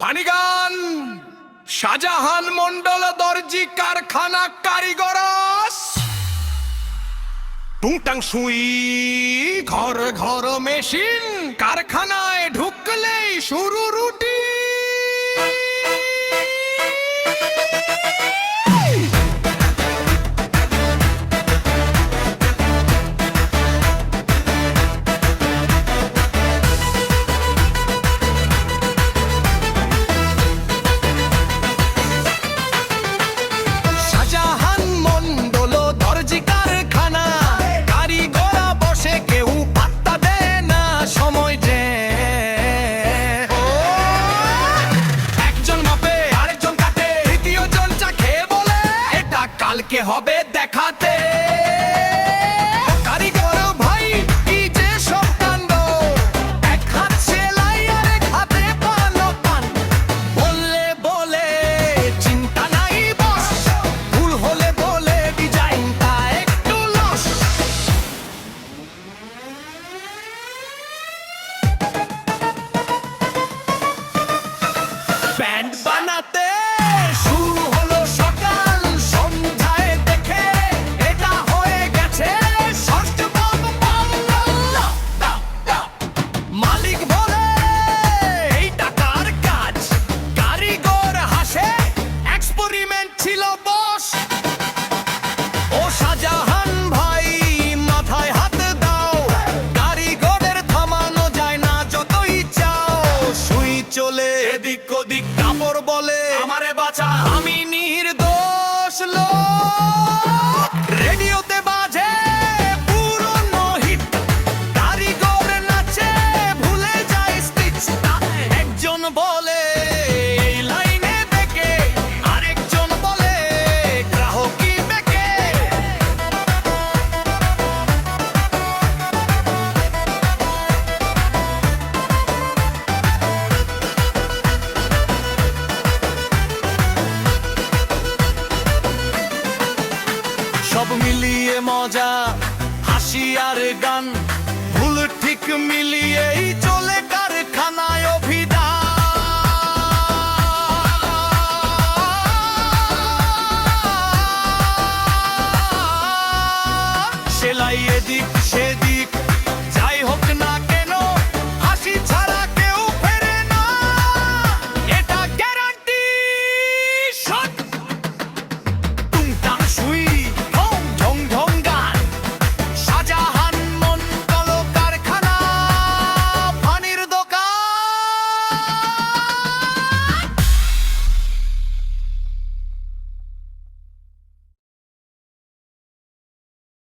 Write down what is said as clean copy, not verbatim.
ফানিগান শাহজাহান মন্ডল দর্জি কারখানা কারিগরস টুংটাং সুই ঘর ঘর মেশিন কারখানায় ঢুকলেই শুরু রুটি কালকে হবে দেখাতে কারিগর ভাই কি যে সব কাণ্ড এক হাত সেলাই আর এক হাতে পান বললে বলে চিন্তা নাই বস ভুল হলে বলে ডিজাইনটা একটু লস ব্যান্ড বানাতে চলে এদিক ওদিক কাপড় বলে আমারে বাঁচা আমি নির্দোষ লোক রেডিওতে বাজে পুরনো হিট কারিগর নাচে ভুলে যায় স্টিচ একজন বলে এই লাইনে বেঁকে আরেকজন বলে গ্রাহকই বেঁকে সব মিলিয়ে মজা হাসি আর গান ভুল ঠিক মিলিয়েই